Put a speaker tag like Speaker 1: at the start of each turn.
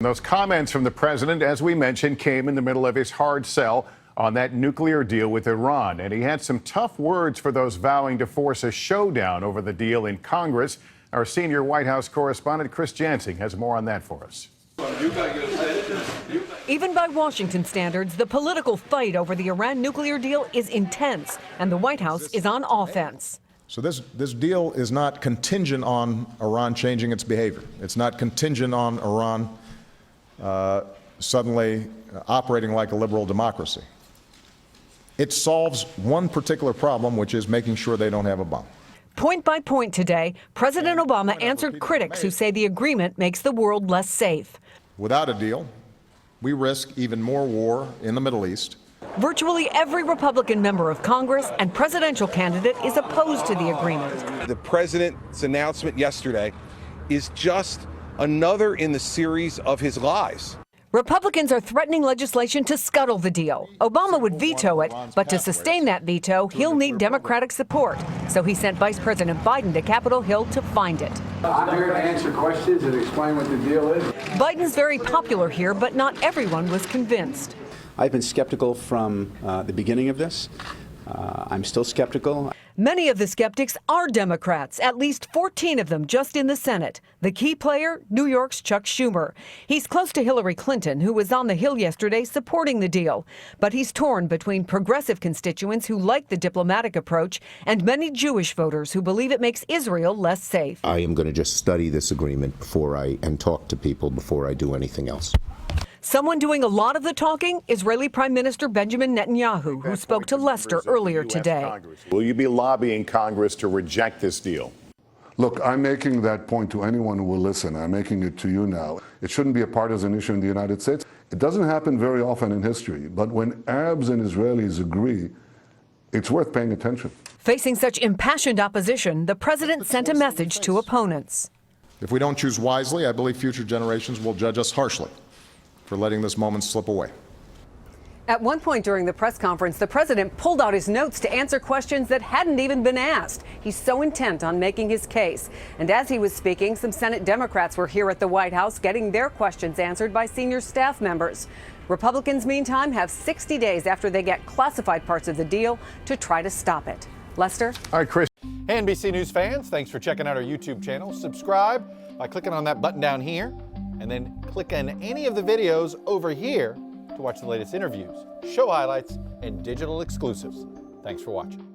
Speaker 1: Those comments from the president, as we mentioned, came in the middle of his hard sell on that nuclear deal with Iran. And he had some tough words for those vowing to force a showdown over the deal in Congress. Our senior White House correspondent, Chris Jansing, has more on that for us.
Speaker 2: Even by Washington standards, the political fight over the Iran nuclear deal is intense, and the White House is on offense.
Speaker 3: So this deal is not contingent on Iran changing its behavior. It's not contingent on Iran suddenly operating like a liberal democracy. It solves one particular problem, which is making sure they don't have a bomb.
Speaker 2: Point by point today, President Obama answered critics who say the agreement makes the world less safe.
Speaker 3: Without a deal, we risk even more war in the Middle East.
Speaker 2: Virtually every Republican member of Congress and presidential candidate is opposed to the agreement.
Speaker 4: The president's announcement yesterday is just another in the series of his lies.
Speaker 2: Republicans are threatening legislation to scuttle the deal. Obama would veto it, but to sustain that veto, he'll need Democratic support. So he sent Vice President Biden to Capitol Hill to find it.
Speaker 5: I'm here to answer questions and explain what the deal is.
Speaker 2: Biden's very popular here, but not everyone was convinced.
Speaker 6: I've been skeptical from the beginning of this. I'm still skeptical.
Speaker 2: Many of the skeptics are Democrats, at least 14 of them just in the Senate. The key player, New York's Chuck Schumer. He's close to Hillary Clinton, who was on the Hill yesterday supporting the deal. But he's torn between progressive constituents who like the diplomatic approach and many Jewish voters who believe it makes Israel less safe.
Speaker 7: I am going to just study this agreement and talk to people before I do anything else.
Speaker 2: Someone doing a lot of the talking, Israeli Prime Minister Benjamin Netanyahu, who spoke to Leicester earlier today.
Speaker 1: Will you be lobbying Congress to reject this deal?
Speaker 8: Look, I'm making that point to anyone who will listen. I'm making it to you now. It shouldn't be a partisan issue in the United States. It doesn't happen very often in history, but when Arabs and Israelis agree, it's worth paying attention.
Speaker 2: Facing such impassioned opposition, the president sent a message to opponents.
Speaker 3: If we don't choose wisely, I believe future generations will judge us harshly for letting this moment slip away.
Speaker 2: At one point during the press conference, the president pulled out his notes to answer questions that hadn't even been asked. He's so intent on making his case. And as he was speaking, some Senate Democrats were here at the White House getting their questions answered by senior staff members. Republicans, meantime, have 60 days after they get classified parts of the deal to try to stop it. Lester?
Speaker 1: All right, Chris.
Speaker 9: Hey, NBC News fans, thanks for checking out our YouTube channel. Subscribe by clicking on that button down here, and then click on any of the videos over here to watch the latest interviews, show highlights, and digital exclusives. Thanks for watching.